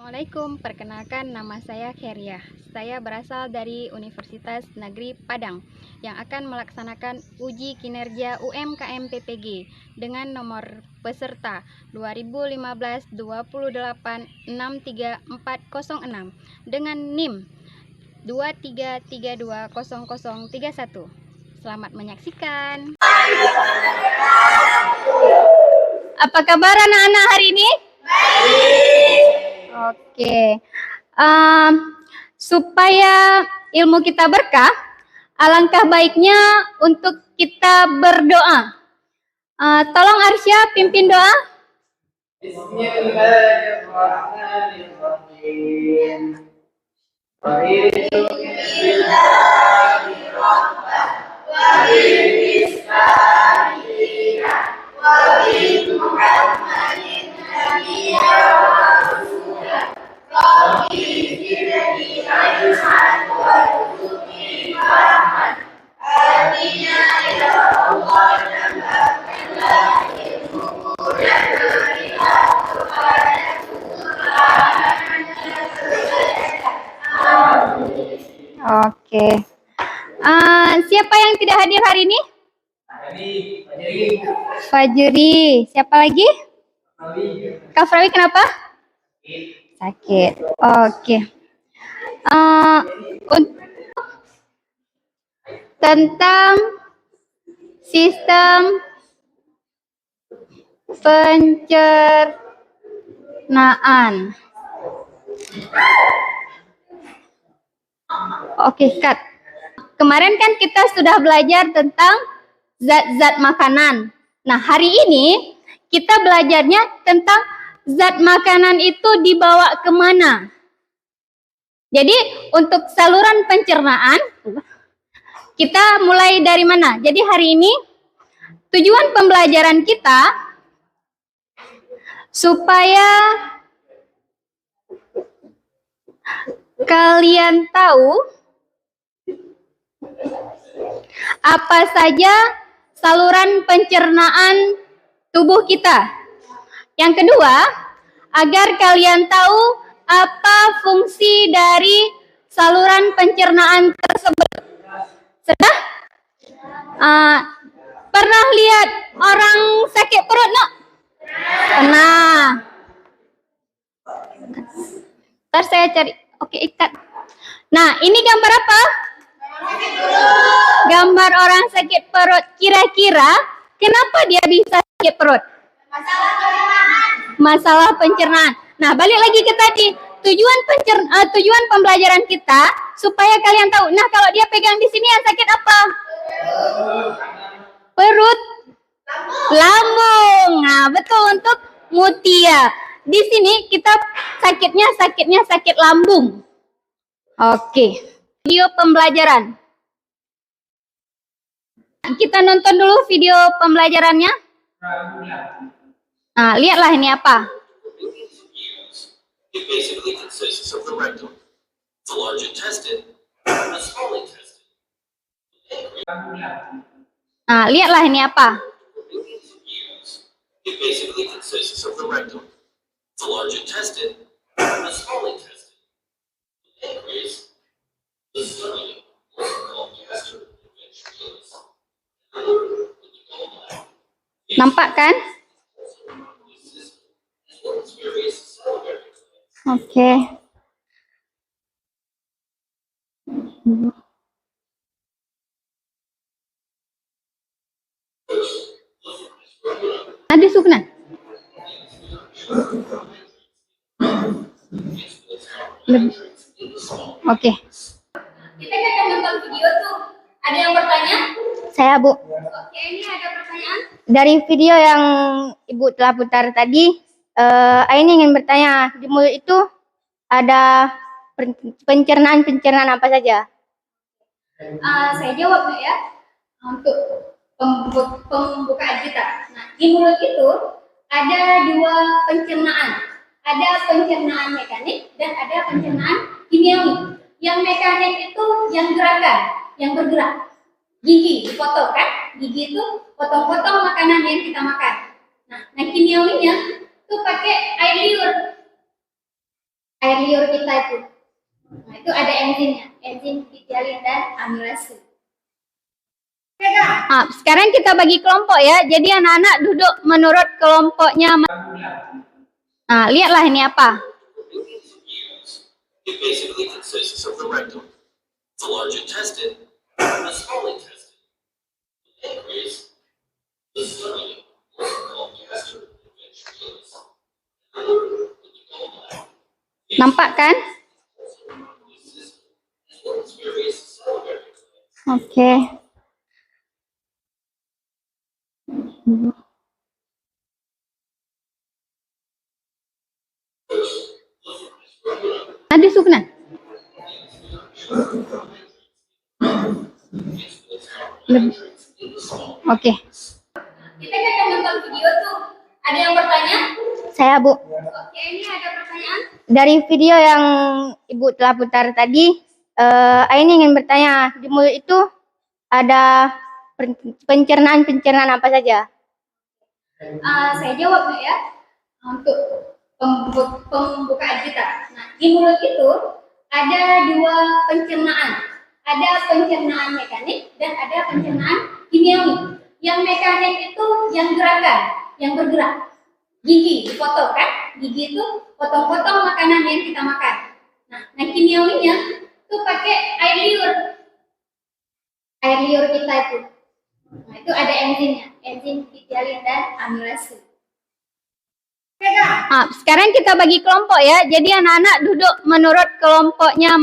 Assalamualaikum, perkenalkan nama saya Kheriah. Saya berasal dari Universitas Negeri Padang yang akan melaksanakan uji kinerja UMKM PPG dengan nomor peserta 2015-28-63406 dengan NIM 23320031. Selamat menyaksikan. Apa kabar anak-anak hari ini? Oke, supaya ilmu kita berkah, alangkah baiknya untuk kita berdoa. Tolong Arsya pimpin doa. Bismillahirrahmanirrahim. Oke. Siapa yang tidak hadir hari ini? Fajri. Siapa lagi? Kak Frawi kenapa? Sakit. Oke. Tentang sistem pencernaan. Oke, Kat. Kemarin kan kita sudah belajar tentang zat-zat makanan. Nah, hari ini kita belajarnya tentang zat makanan itu dibawa kemana. Jadi, untuk saluran pencernaan, kita mulai dari mana? Jadi, hari ini tujuan pembelajaran kita supaya kalian tahu apa saja saluran pencernaan tubuh kita. Yang kedua, agar kalian tahu apa fungsi dari saluran pencernaan tersebut. Sudah? Pernah lihat orang sakit perut, no? Pernah. Ntar saya cari. Oke, ikat. Nah, ini gambar apa? Gambar orang sakit perut. Kira-kira kenapa dia bisa sakit perut? Masalah pencernaan. Nah, balik lagi ke tadi. Tujuan pembelajaran kita supaya kalian tahu. Nah, kalau dia pegang di sini yang sakit apa? Perut. Lambung. Nah, betul untuk Mutia. Di sini kita sakitnya sakit lambung. Oke. Video pembelajaran. Kita nonton dulu video pembelajarannya. Nah, lihatlah ini apa. It basically consists of the rectum, the large intestine, and the small intestine. Nah, lihatlah ini apa. It basically consists of the rectum, the large intestine, and the small intestine. The pancreas, the stomach, called gastric ventriculus. Nampak kan? Oke. Ada Sukna. Oke. Kita kan nonton video tuh. Ada yang bertanya? Saya, Bu. Oke, ini ada pertanyaan. Dari video yang Ibu telah putar tadi, Aini ingin bertanya, di mulut itu ada pencernaan apa saja? Saya jawab ya, untuk pembukaan kita. Nah, di mulut itu ada dua pencernaan. Ada pencernaan mekanik dan ada pencernaan kimiawi. Yang mekanik itu yang gerakan, yang bergerak. Gigi dipotong kan? Gigi itu potong-potong makanan yang kita makan. Nah, kimiawinya itu pakai air liur. liur kita itu. Nah, itu ada enzimnya, enzim titialin dan amilase. Sekarang kita bagi kelompok ya. Jadi anak-anak duduk menurut kelompoknya. Nah, lihatlah ini apa. It basically consists of the rectum, the large intestine, the small intestine, the pancreas, the stomach, also called gastroenterolus, and the gallbladder. Nampak kan? As well as various salivary glands. Oke. Ada sukna. Oke. Kita kan nonton video tuh. Ada yang bertanya? Saya, Bu. Oke, ini ada pertanyaan. Dari video yang Ibu telah putar tadi, Aini ingin bertanya, di mulut itu ada pencernaan apa saja? Saya jawab ya, untuk pembukaan kita. Nah, di mulut itu ada dua pencernaan. Ada pencernaan mekanik dan ada pencernaan kimiawi. Yang mekanik itu yang gerakan, yang bergerak. Gigi dipotong kan? Gigi itu potong-potong makanan yang kita makan. Nah, kimiawinya itu pakai air liur. Air liur kita itu. Nah, itu ada enzimnya, enzim titialin dan amilase. Sekarang kita bagi kelompok ya. Jadi anak-anak duduk menurut kelompoknya.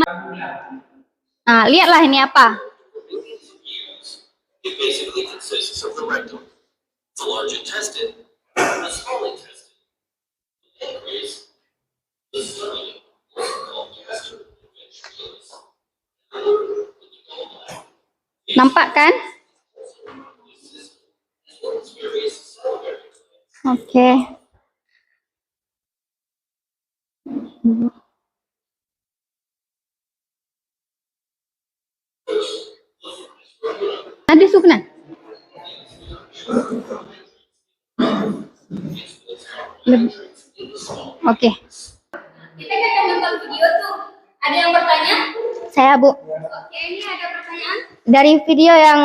Nah, lihatlah ini apa. It basically consists of the rectum, the large intestine, the small intestine, the pancreas, the stomach, also called gastroenterolus, and the gallbladder. Nampak kan? As well as various salivary glands. Oke. Ada sukna. Oke. Kita kan nonton video tuh. Ada yang bertanya? Saya, Bu. Oke, ini ada pertanyaan. Dari video yang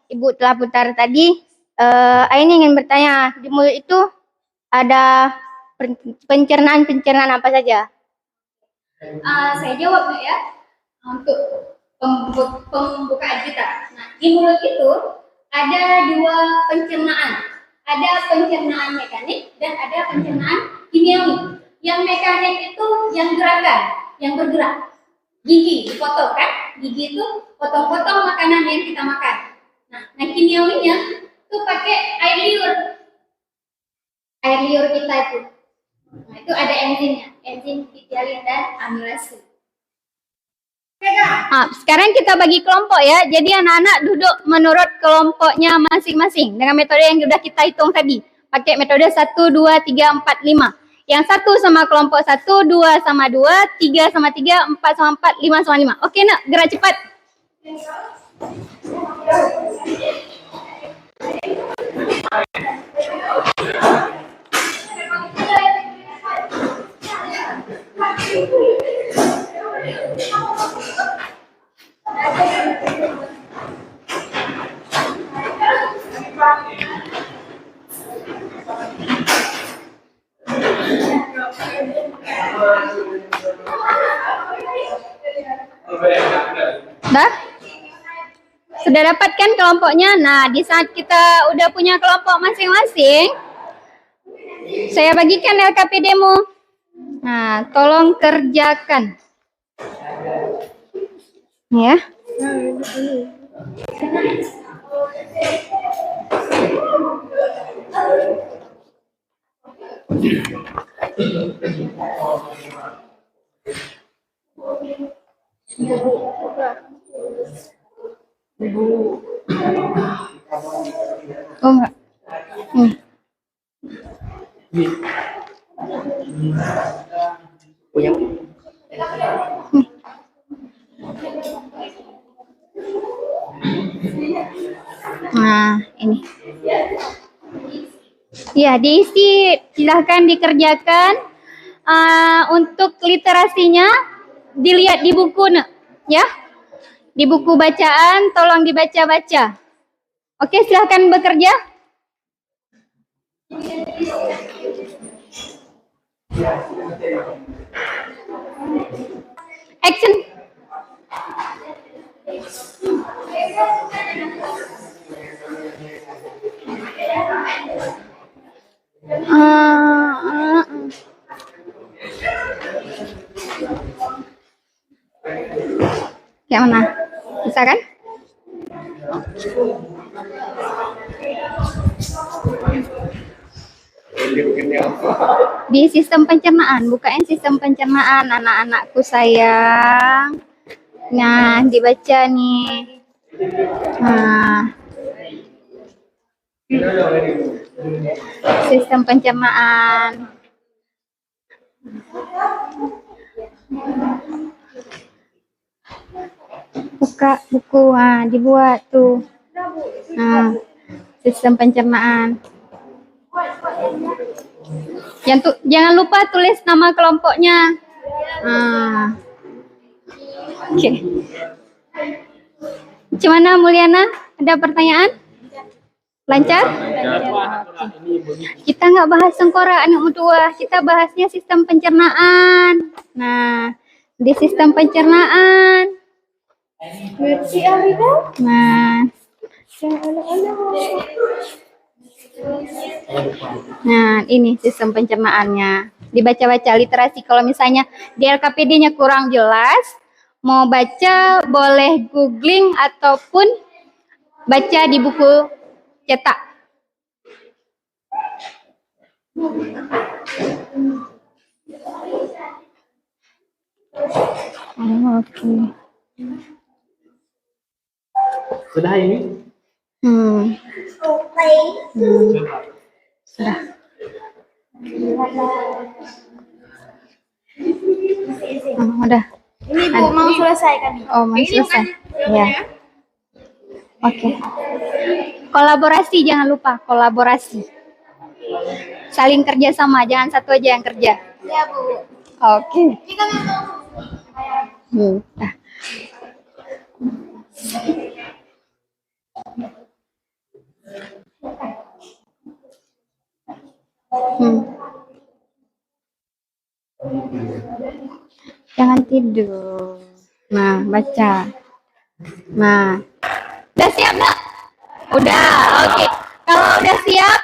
Ibu telah putar tadi, Aini ingin bertanya, di mulut itu ada pencernaan apa saja? Saya jawab ya, untuk pembukaan kita. Nah, di mulut itu ada dua pencernaan. Ada pencernaan mekanik dan ada pencernaan kimiawi. Yang mekanik itu yang gerakan, yang bergerak. Gigi dipotong kan? Gigi itu potong-potong makanan yang kita makan. Nah, kimiawinya itu pakai air liur. Air liur kita itu. Nah, itu ada enzimnya, enzim titialin dan amilase. Sekarang kita bagi kelompok ya. Jadi anak-anak duduk menurut kelompoknya masing-masing dengan metode yang sudah kita hitung tadi. Pakai metode 1, 2, 3, 4, 5. Yang 1 sama kelompok 1, 2 sama 2, 3 sama 3, 4 sama 4, 5 sama 5. Oke nak, gerak cepat. Dah? Sudah dapatkan kelompoknya? Nah, di saat kita udah punya kelompok masing-masing, saya bagikan LKPD-mu. Nah, tolong kerjakan. Ya. Oh enggak. Punya. Nah, ini. Ya, diisi, silahkan dikerjakan. Untuk literasinya dilihat di buku, ya. Di buku bacaan, tolong dibaca-baca. Oke, silahkan bekerja. Action. Kayak mana? Bisa kan? Di sistem pencernaan, bukain sistem pencernaan anak-anakku sayang. Nah, dibaca nih. Nah, sistem pencernaan. Buka buku, dibuat tuh. Nah, sistem pencernaan. Jangan lupa tulis nama kelompoknya. Oke. Gimana Mulyana? Ada pertanyaan? Lancar? Kita nggak bahas sengkora anak tua, kita bahasnya sistem pencernaan. Nah, di sistem pencernaan. Nah, ini sistem pencernaannya. Dibaca-baca literasi. Kalau misalnya di LKPD-nya kurang jelas, mau baca boleh googling ataupun baca di buku cetak. Oke. Sudah ini? Sudah. Udah. Ini Bu mau selesai kan? Oh, mau selesai. Ya. Oke. Kolaborasi, jangan lupa kolaborasi. Saling kerja sama, jangan satu aja yang kerja. Ya Bu. Oke. Kita mau. Nah. Jangan tidur. Nah, baca. Nah, udah siap nggak? Udah, oke. Kalau udah siap,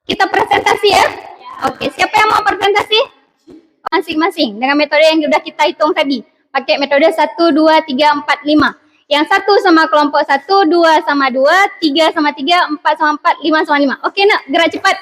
kita presentasi ya. Oke, siapa yang mau presentasi? Masing-masing dengan metode yang sudah kita hitung tadi. Pakai metode 1, 2, 3, 4, 5. Yang 1 sama kelompok 1, 2 sama 2, 3 sama 3, 4 sama 4, 5 sama 5. Oke, nak, gerak cepat.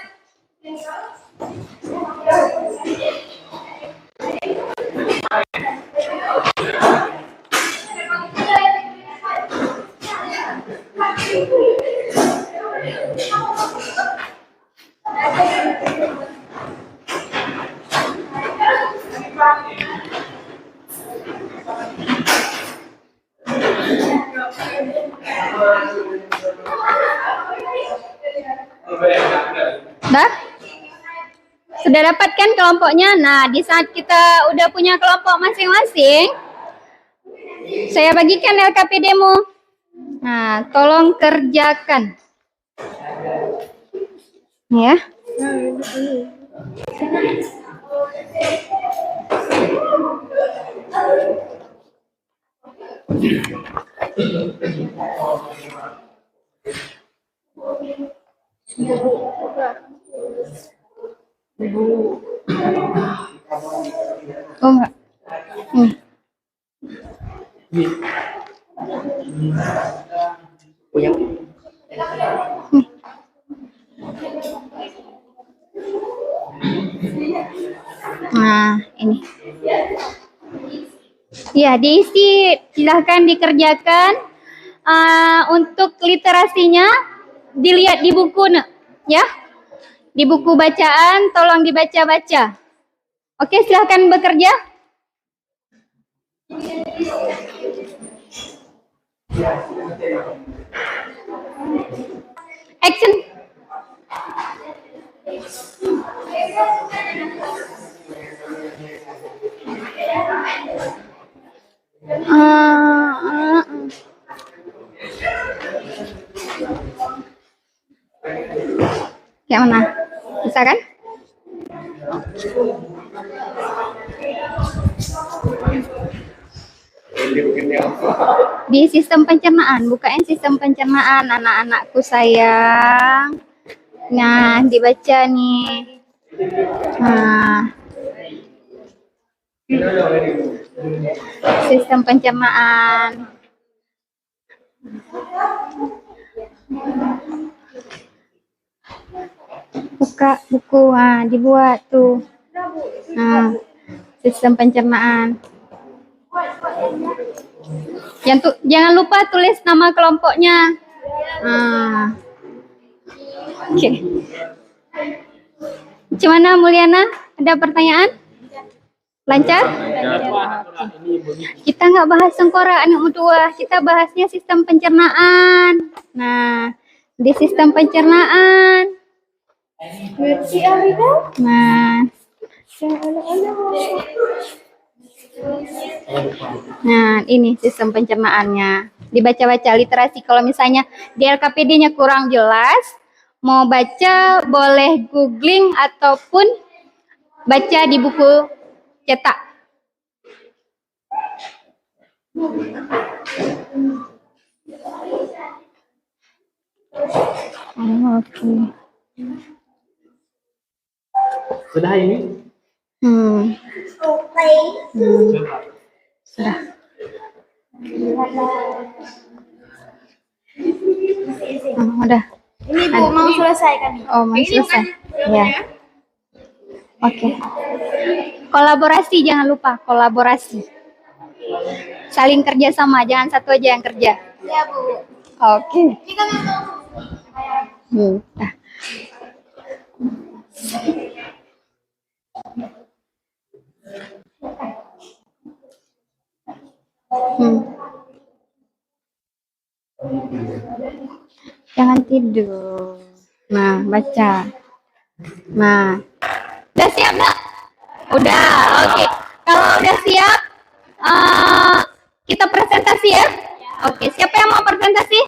Dah? Sudah dapatkan kelompoknya? Nah, di saat kita udah punya kelompok masing-masing, saya bagikan LKPD-mu. Nah, tolong kerjakan. Ya. Oh enggak. Nah, ini. Ya, diisi, silahkan dikerjakan. Untuk literasinya dilihat di buku, ya. Di buku bacaan, tolong dibaca-baca. Oke, silahkan bekerja. Action. Kayak mana? Bisa kan? Di sistem pencernaan, bukain sistem pencernaan anak-anakku sayang. Nah, dibaca nih. Nah, sistem pencernaan. Buka buku, dibuat tuh. Nah, sistem pencernaan. Jangan lupa tulis nama kelompoknya. Oke. Gimana Mulyana? Ada pertanyaan? Lancar? Kita nggak bahas sengkora anak tua, kita bahasnya sistem pencernaan. Nah, di sistem pencernaan. Nah, ini sistem pencernaannya. Dibaca-baca literasi. Kalau misalnya di LKPD-nya kurang jelas, mau baca boleh googling ataupun baca di buku cetak. Oke. Sudah ini? Sudah. Udah. Ini Bu mau selesaikan nih. Oh, mau selesai. Ya. Oke. Kolaborasi, jangan lupa kolaborasi. Saling kerja sama, jangan satu aja yang kerja. Ya Bu. Oke. Ini kan mau. Nah. Jangan tidur. Nah, baca. Nah, udah siap nggak? Udah, oke. Kalau udah siap, kita presentasi ya. Oke, siapa yang mau presentasi?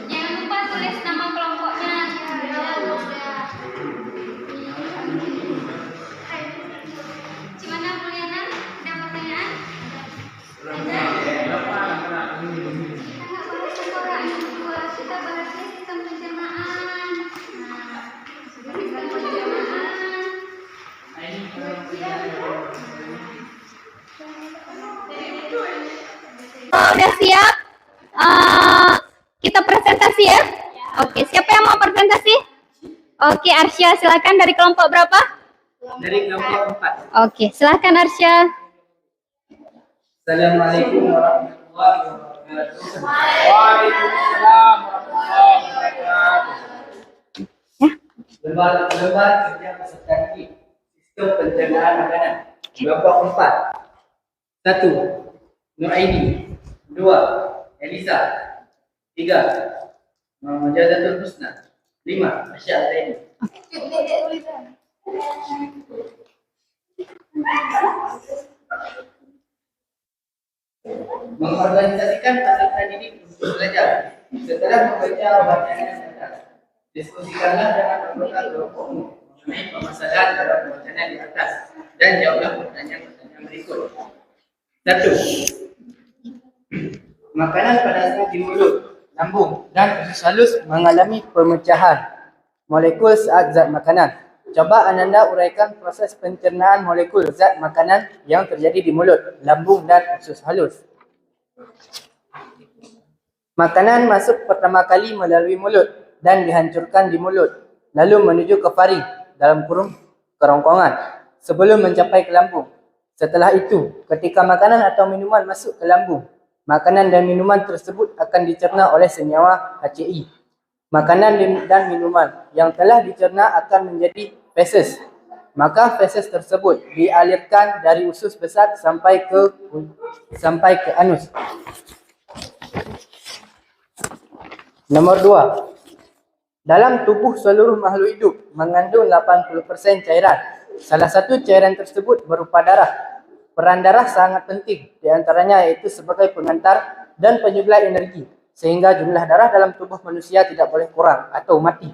Jangan lupa tulis nama kelompoknya. Gimana Mulyana? Ada pertanyaan? Kita bahasnya sistem pencernaan. Udah siap? Kita presentasi ya? Oke, siapa yang mau presentasi? Oke, Arsya, silakan dari kelompok berapa? Dari kelompok 4. Oke, silakan Arsya. Assalamualaikum warahmatullahi wabarakatuh. Waalaikumsalam warahmatullahi wabarakatuh. Ya. Lembar kerja peserta didik sistem pencernaan makanan. Kelompok 4. 1. Nuraini. 2. Elisa. 3. Majazatul Husna. 5. Asya Zaini. Mengorganisasikan peserta didik untuk belajar. Setelah membaca bacaan yang atas, diskusikanlah dengan anggota kelompokmu mengenai permasalahan dalam bacaan di atas dan jawablah pertanyaan-pertanyaan berikut. 1. Makanan pada saat di mulut, lambung dan usus halus mengalami pemecahan molekul saat zat makanan. Coba Ananda uraikan proses pencernaan molekul zat makanan yang terjadi di mulut, lambung dan usus halus. Makanan masuk pertama kali melalui mulut dan dihancurkan di mulut, lalu menuju ke faring dalam kurung kerongkongan sebelum mencapai ke lambung. Setelah itu, ketika makanan atau minuman masuk ke lambung, makanan dan minuman tersebut akan dicerna oleh senyawa HCI. Makanan dan minuman yang telah dicerna akan menjadi feses. Maka feses tersebut dialirkan dari usus besar sampai ke anus. Nomor 2. Dalam tubuh seluruh makhluk hidup mengandung 80% cairan. Salah satu cairan tersebut berupa darah. Peran darah sangat penting, di antaranya yaitu sebagai pengantar dan penyuplai energi, sehingga jumlah darah dalam tubuh manusia tidak boleh kurang atau mati.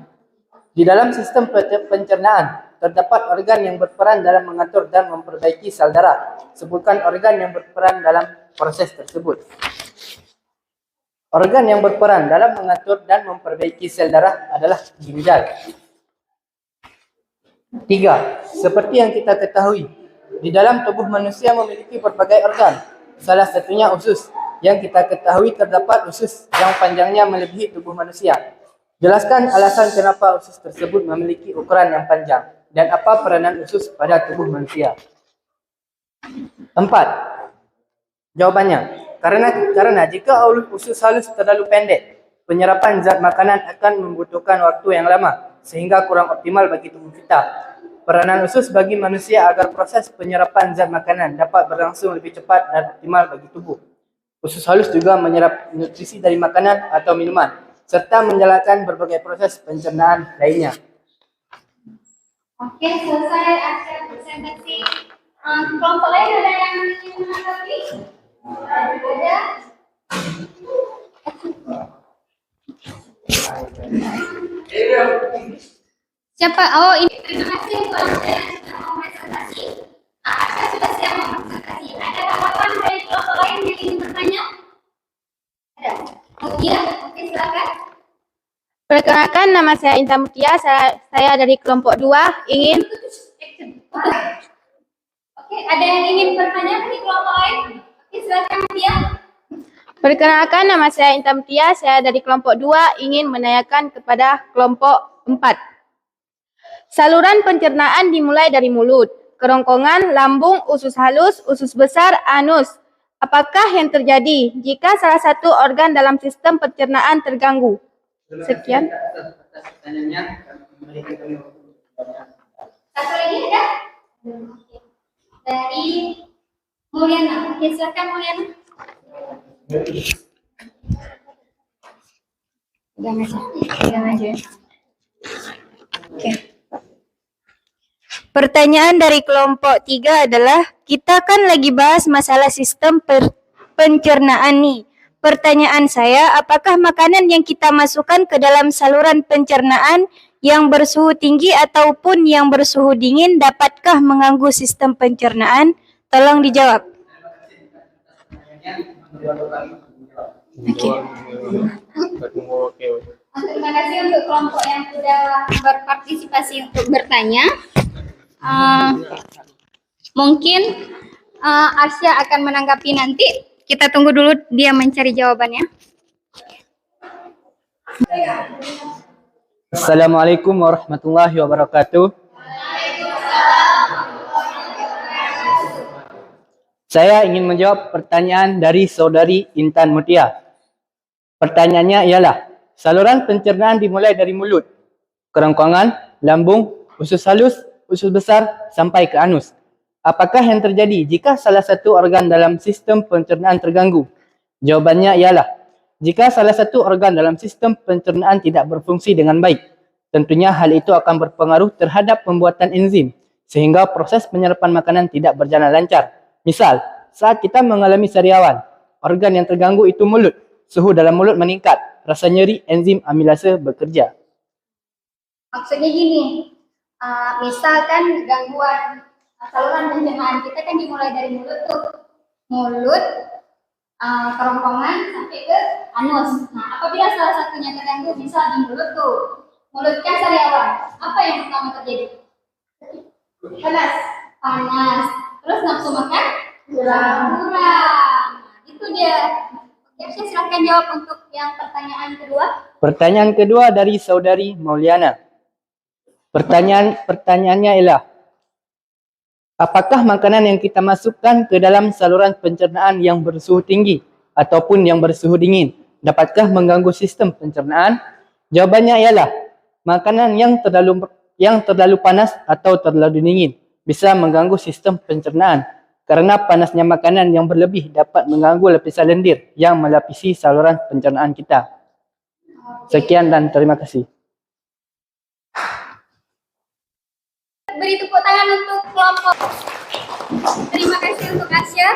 Di dalam sistem pencernaan, terdapat organ yang berperan dalam mengatur dan memperbaiki sel darah. Sebutkan organ yang berperan dalam proses tersebut. Organ yang berperan dalam mengatur dan memperbaiki sel darah adalah ginjal. 3. Seperti yang kita ketahui, di dalam tubuh manusia memiliki berbagai organ. Salah satunya usus. Yang kita ketahui terdapat usus yang panjangnya melebihi tubuh manusia. Jelaskan alasan kenapa usus tersebut memiliki ukuran yang panjang dan apa peranan usus pada tubuh manusia. 4. Jawabannya, karena jika usus halus terlalu pendek, penyerapan zat makanan akan membutuhkan waktu yang lama sehingga kurang optimal bagi tubuh kita. Peranan usus bagi manusia agar proses penyerapan zat makanan dapat berlangsung lebih cepat dan optimal bagi tubuh. Usus halus juga menyerap nutrisi dari makanan atau minuman serta menjalankan berbagai proses pencernaan lainnya. Oke, selesai acara presentasi. Kelompok lain ada yang ingin menanggapi? Ada? Siapa? Oh, ini terima kasih untuk yang sudah mau presentasi. Saya sudah siap mau presentasi. Ada tanggapan dari kelompok lain yang ingin bertanya? Ada? Oh iya, oke silakan. Perkenalkan, nama saya Intan Mutia. Saya dari kelompok 2 ingin. Oke, ada yang ingin bertanya di kelompok lain? Oke, silakan Mutia. Perkenalkan, nama saya Intan Mutia. Saya dari kelompok 2 ingin menanyakan kepada kelompok 4. Saluran pencernaan dimulai dari mulut, kerongkongan, lambung, usus halus, usus besar, anus. Apakah yang terjadi jika salah satu organ dalam sistem pencernaan terganggu? Sekian. Satu lagi ada? Dari Mulyana. Oke, silakan Mulyana. Pegang aja. Oke. Pertanyaan dari kelompok 3 adalah, kita kan lagi bahas masalah sistem pencernaan nih. Pertanyaan saya, apakah makanan yang kita masukkan ke dalam saluran pencernaan yang bersuhu tinggi ataupun yang bersuhu dingin dapatkah mengganggu sistem pencernaan? Tolong dijawab. Terima kasih untuk kelompok yang sudah berpartisipasi untuk bertanya. Mungkin Arsya akan menanggapi nanti. Kita tunggu dulu dia mencari jawabannya. Assalamualaikum warahmatullahi wabarakatuh. Saya ingin menjawab pertanyaan dari saudari Intan Mutia. Pertanyaannya ialah, saluran pencernaan dimulai dari mulut, kerongkongan, lambung, usus halus, usus besar sampai ke anus. Apakah yang terjadi jika salah satu organ dalam sistem pencernaan terganggu? Jawabannya ialah, jika salah satu organ dalam sistem pencernaan tidak berfungsi dengan baik, tentunya hal itu akan berpengaruh terhadap pembuatan enzim, sehingga proses penyerapan makanan tidak berjalan lancar. Misal, saat kita mengalami sariawan, organ yang terganggu itu mulut, suhu dalam mulut meningkat, rasa nyeri, enzim amilase bekerja. Maksudnya gini, misalkan gangguan saluran pencernaan kita kan dimulai dari mulut tuh. Mulut, kerongkongan sampai ke anus. Nah, apabila salah satunya terganggu, misal di mulut tuh, mulut kan sariawan, apa yang pertama terjadi? Panas. Terus nafsu makan kurang. Nah, itu dia. Oke, Ya, silahkan jawab untuk yang pertanyaan kedua. Pertanyaan kedua dari saudari Mauliana. Pertanyaannya ialah, apakah makanan yang kita masukkan ke dalam saluran pencernaan yang bersuhu tinggi ataupun yang bersuhu dingin dapatkah mengganggu sistem pencernaan? Jawabannya ialah, makanan yang terlalu panas atau terlalu dingin bisa mengganggu sistem pencernaan karena panasnya makanan yang berlebih dapat mengganggu lapisan lendir yang melapisi saluran pencernaan kita. Sekian dan terima kasih. Beri tepuk tangan untuk kelompok. Terima kasih untuk Asia.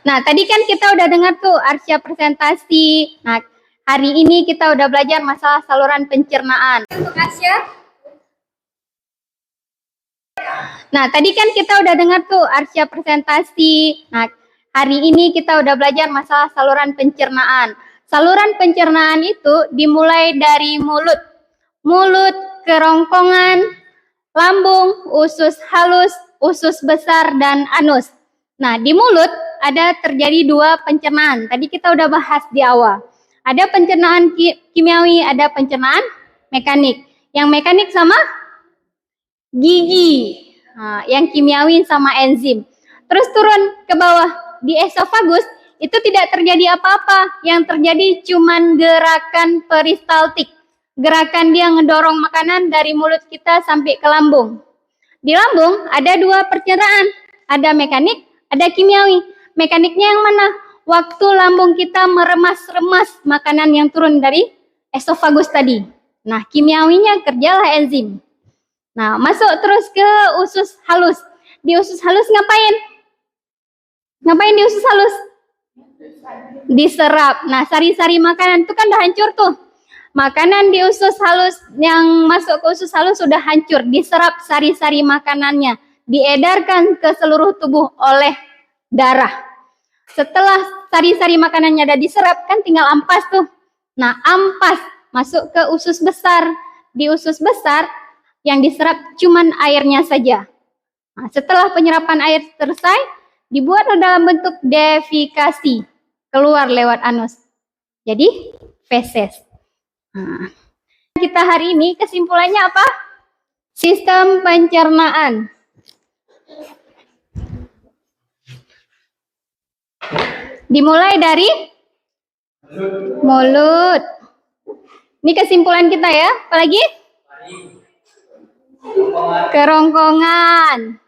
Nah, tadi kan kita udah dengar tuh Arsya presentasi. Nah, hari ini kita udah belajar masalah saluran pencernaan. Untuk Asia. Nah, tadi kan kita udah dengar tuh Arsya presentasi. Nah, hari ini kita udah belajar masalah saluran pencernaan. Saluran pencernaan itu dimulai dari mulut, kerongkongan, lambung, usus halus, usus besar, dan anus. Nah, di mulut ada terjadi dua pencernaan. Tadi kita udah bahas di awal. Ada pencernaan kimiawi, ada pencernaan mekanik. Yang mekanik sama gigi. Nah, yang kimiawi sama enzim. Terus turun ke bawah di esofagus itu tidak terjadi apa-apa. Yang terjadi cuman gerakan peristaltik. Gerakan dia ngedorong makanan dari mulut kita sampai ke lambung. Di lambung ada dua pencernaan. Ada mekanik, ada kimiawi. Mekaniknya yang mana? Waktu lambung kita meremas-remas makanan yang turun dari esofagus tadi. Nah, kimiawinya kerjalah enzim. Nah, masuk terus ke usus halus. Di usus halus ngapain? Ngapain di usus halus? Diserap. Nah, sari-sari makanan itu kan udah hancur tuh. Makanan di usus halus yang masuk ke usus halus sudah hancur. Diserap sari-sari makanannya. Diedarkan ke seluruh tubuh oleh darah. Setelah sari-sari makanannya udah diserap, kan tinggal ampas tuh. Nah, ampas masuk ke usus besar. Di usus besar, yang diserap cuman airnya saja. Nah, setelah penyerapan air selesai, dibuat dalam bentuk defikasi, keluar lewat anus. Jadi, feses. Nah, kita hari ini kesimpulannya apa? Sistem pencernaan. Dimulai dari mulut. Ini kesimpulan kita ya. Apalagi? Kerongkongan.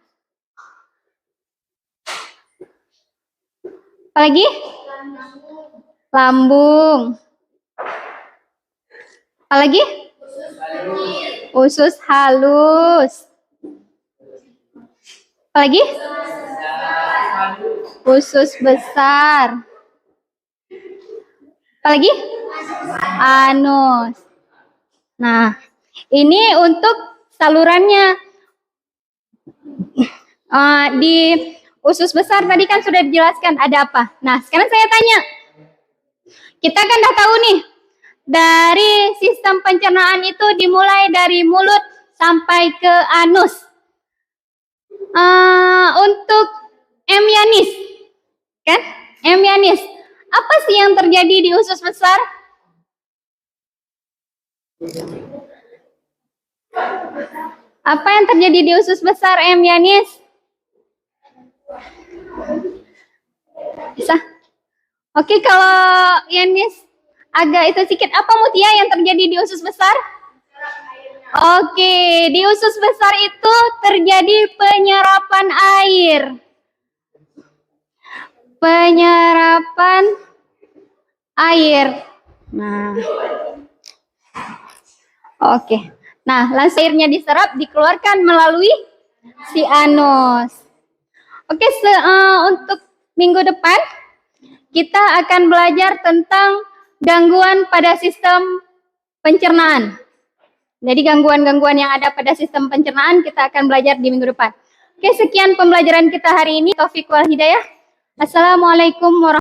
Apalagi? Lambung. Apalagi? Usus halus. Apalagi? Usus besar. Apalagi? Anus. Nah, ini untuk salurannya. Di usus besar tadi kan sudah dijelaskan ada apa. Nah, sekarang saya tanya. Kita kan udah tahu nih, dari sistem pencernaan itu dimulai dari mulut sampai ke anus. Untuk emyanis, kan? Emyanis. Apa sih yang terjadi di usus besar? Apa yang terjadi di usus besar, Yanis? Bisa? Oke, kalau Yanis agak itu sedikit. Apa Mutia yang terjadi di usus besar? Oke, di usus besar itu terjadi penyerapan air. Penyerapan air. Nah, oke. Nah, langsung airnya diserap, dikeluarkan melalui si anus. Oke, untuk minggu depan kita akan belajar tentang gangguan pada sistem pencernaan. Jadi gangguan-gangguan yang ada pada sistem pencernaan kita akan belajar di minggu depan. Oke, sekian pembelajaran kita hari ini. Taufik wal hidayah. Assalamualaikum warahmatullahi wabarakatuh.